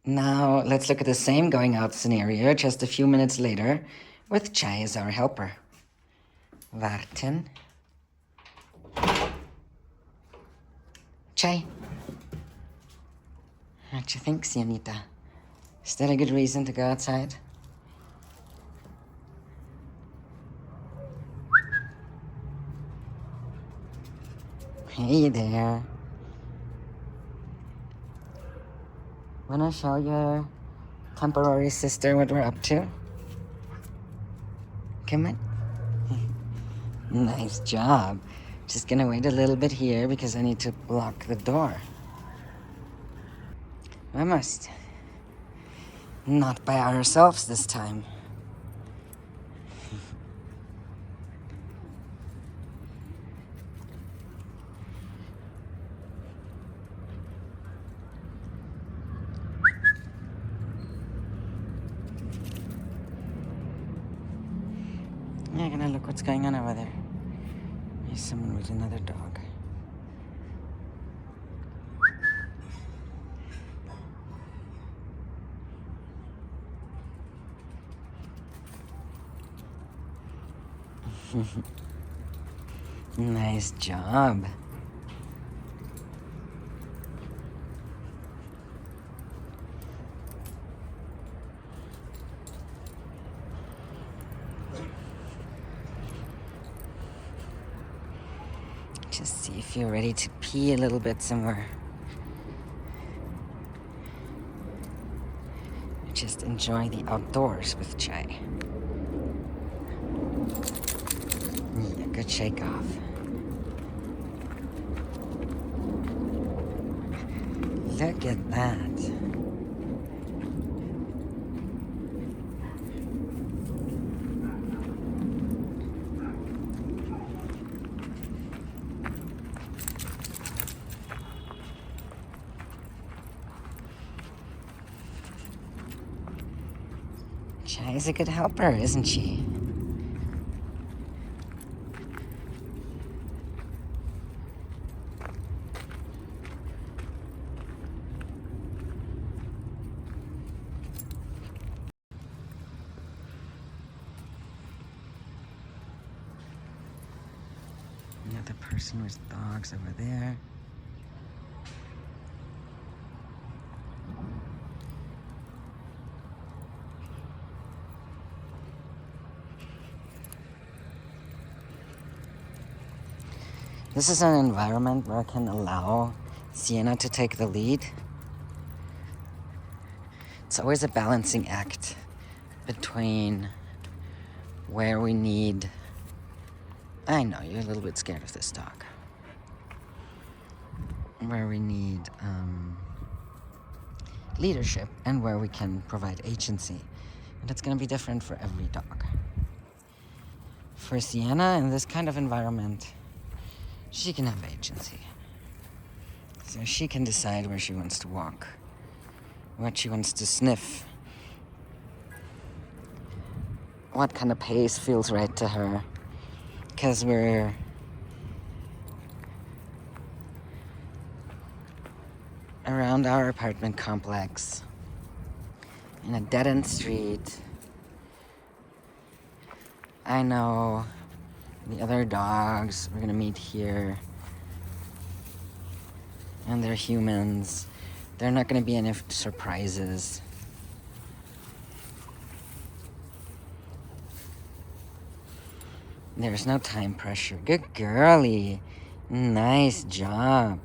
Now let's look at the same going out scenario just a few minutes later with Chai as our helper. Warten. Chai. What do you think, Sienita? Is that a good reason to go outside? Hey there. Wanna show your temporary sister what we're up to? Come on. Nice job. Just gonna wait a little bit here because I need to block the door. Almost. Not by ourselves this time. Yeah, gonna look what's going on over there. There's someone with another dog. Nice job. Just see if you're ready to pee a little bit somewhere. Just enjoy the outdoors with Chai. Yeah, good shake off. Look at that. Chai's a good helper, isn't she? Another person with dogs over there. This is an environment where I can allow Siena to take the lead. It's always a balancing act between where we need... I know, you're a little bit scared of this dog. Where we need leadership and where we can provide agency. And it's going to be different for every dog. For Siena, in this kind of environment, she can have agency. So she can decide where she wants to walk, what she wants to sniff, what kind of pace feels right to her. Because we're around our apartment complex in a dead-end street. I know the other dogs we're gonna meet here, and they're humans. They're not gonna be any surprises. There's no time pressure. Good girlie. Nice job.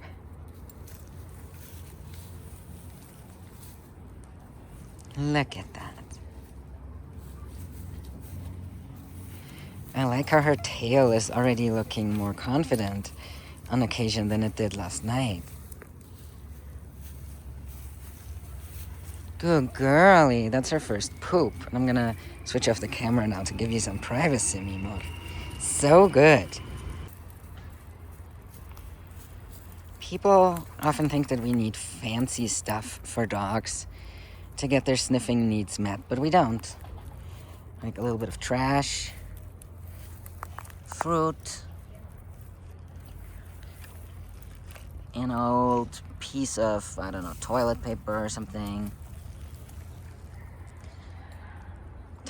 Look at that. I like how her tail is already looking more confident on occasion than it did last night. Good girlie. That's her first poop. And I'm gonna switch off the camera now to give you some privacy, mi amor. So good. People often think that we need fancy stuff for dogs to get their sniffing needs met, but we don't. Like a little bit of trash, fruit, an old piece of, I don't know, toilet paper or something.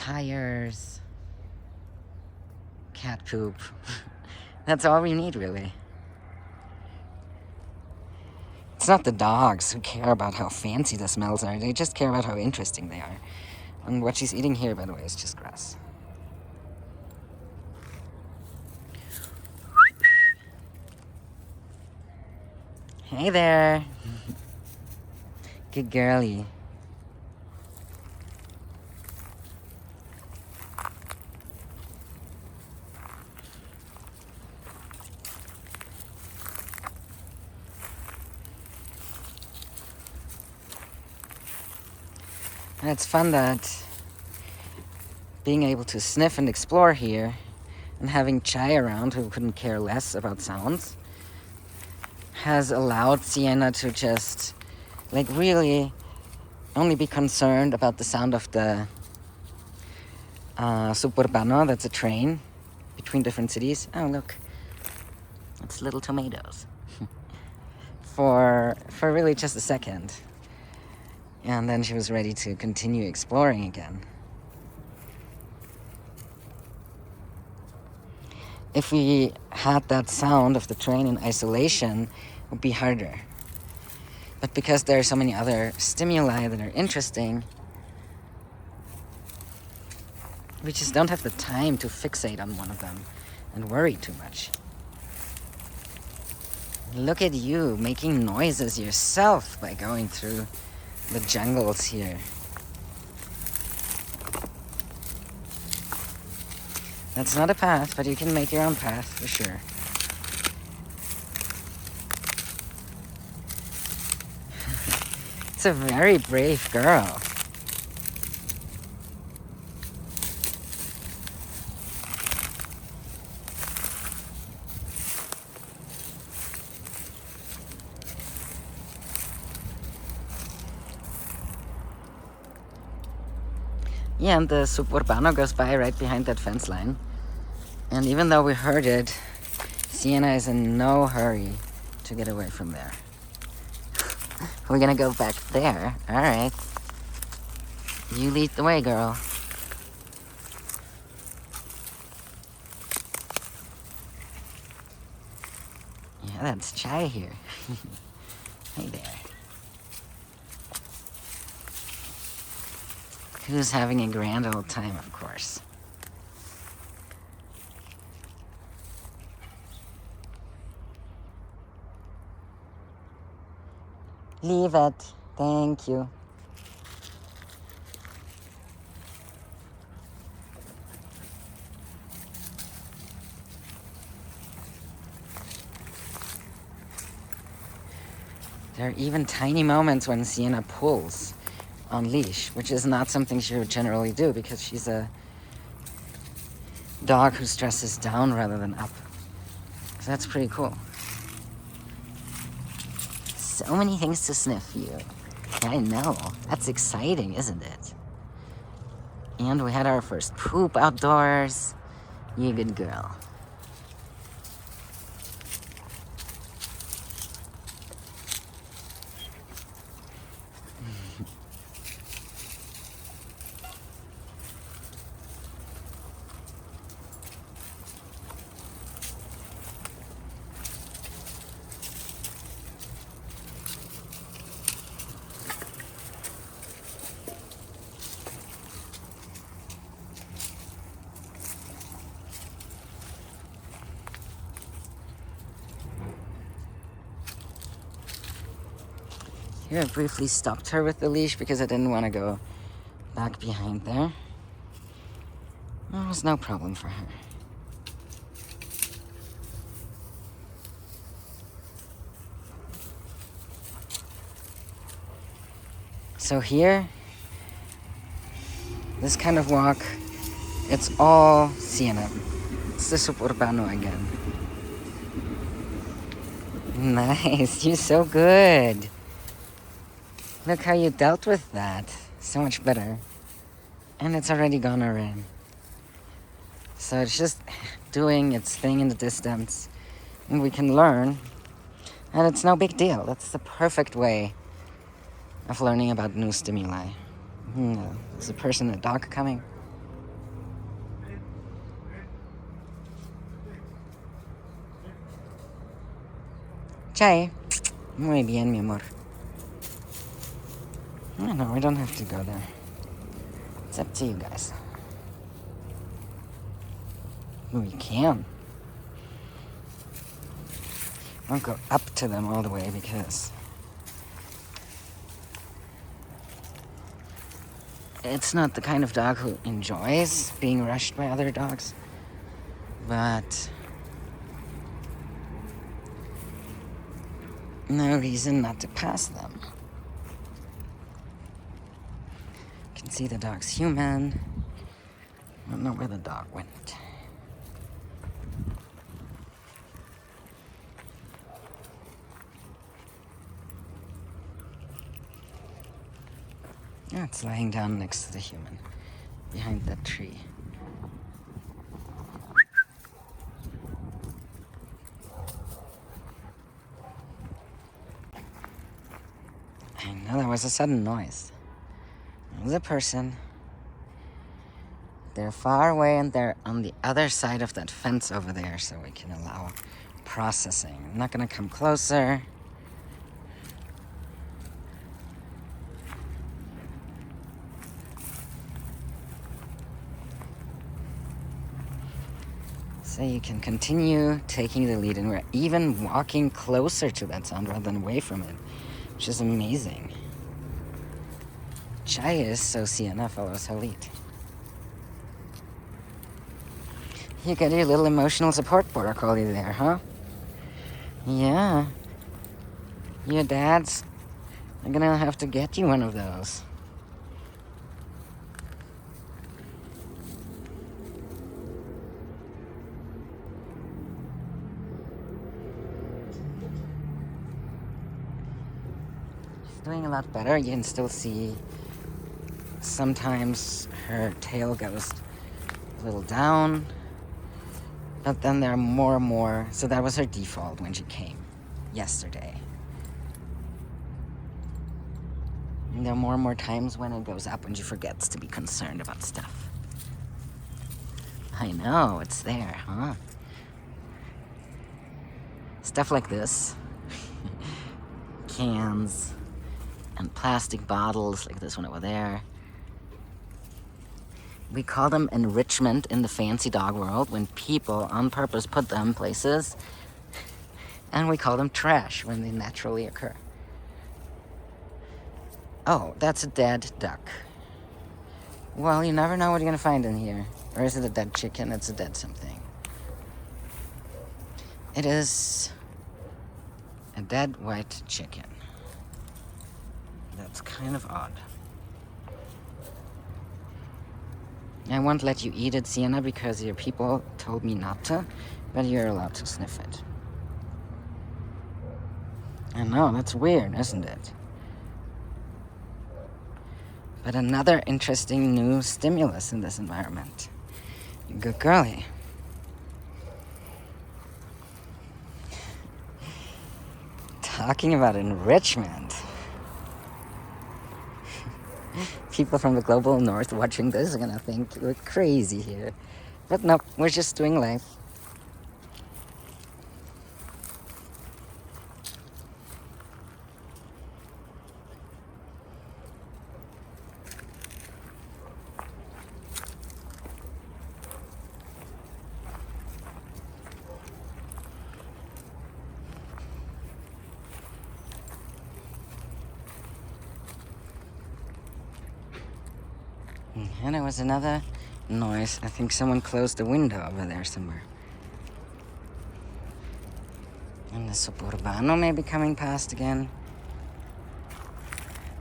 tires, cat poop. That's all we need, really. It's not the dogs who care about how fancy the smells are. They just care about how interesting they are. And what she's eating here, by the way, is just grass. Hey there. Good girlie. And it's fun that being able to sniff and explore here and having Chai around, who couldn't care less about sounds, has allowed Siena to just, like, really only be concerned about the sound of the suburbano. That's a train between different cities. Oh, look. It's little tomatoes. for really just a second. And then she was ready to continue exploring again. If we had that sound of the train in isolation, it would be harder. But because there are so many other stimuli that are interesting, we just don't have the time to fixate on one of them and worry too much. Look at you making noises yourself by going through the jungles here. That's not a path, but you can make your own path for sure. It's a very brave girl. Yeah, and the suburbano goes by right behind that fence line. And even though we heard it, Siena is in no hurry to get away from there. We're gonna go back there. Alright. You lead the way, girl. Yeah, that's Chai here. Hey there. Who's having a grand old time, of course. Leave it. Thank you. There are even tiny moments when Siena pulls on leash, which is not something she would generally do because she's a dog who stresses down rather than up. So that's pretty cool. So many things to sniff, you. I know. That's exciting, isn't it? And we had our first poop outdoors. You good girl. Here, I briefly stopped her with the leash because I didn't want to go back behind there. There was no problem for her. So here, this kind of walk, it's all Siena. It's the suburbano again. Nice, you're so good. Look how you dealt with that. So much better. And it's already gone around. So it's just doing its thing in the distance. And we can learn. And it's no big deal. That's the perfect way of learning about new stimuli. There's a person and a dog coming. Chai. Muy bien, mi amor. No, we don't have to go there. It's up to you guys. We can. I won't go up to them all the way because it's not the kind of dog who enjoys being rushed by other dogs. But no reason not to pass them. You can see the dog's human. I don't know where the dog went. Oh, it's lying down next to the human, behind that tree. I know, there was a sudden noise. It was a person. They're far away and they're on the other side of that fence over there, so we can allow processing. I'm not gonna come closer. So you can continue taking the lead, and we're even walking closer to that sound rather than away from it, which is amazing. Chai is so Siena follows her lead. You got your little emotional support border collie there, huh? Yeah. Your dads are gonna have to get you one of those. She's doing a lot better. You can still see sometimes her tail goes a little down, but then there are more and more. So that was her default when she came yesterday. And there are more and more times when it goes up and she forgets to be concerned about stuff. I know, it's there, huh? Stuff like this. Cans and plastic bottles like this one over there. We call them enrichment in the fancy dog world when people on purpose put them places. And we call them trash when they naturally occur. Oh, that's a dead duck. Well, you never know what you're gonna find in here. Or is it a dead chicken? It's a dead something. It is a dead white chicken. That's kind of odd. I won't let you eat it, Siena, because your people told me not to, but you're allowed to sniff it. I know, that's weird, isn't it? But another interesting new stimulus in this environment. Good girlie. Talking about enrichment. People from the global north watching this are gonna think we're crazy here. But no, we're just doing life. And there was another noise. I think someone closed the window over there somewhere. And the suburbano may be coming past again.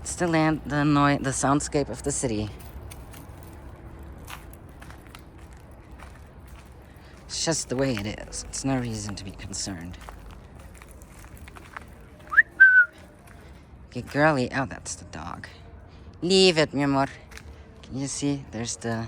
It's the soundscape of the city. It's just the way it is. It's no reason to be concerned. Good girlie. Oh, that's the dog. Leave it, mi amor. Can you see? There's the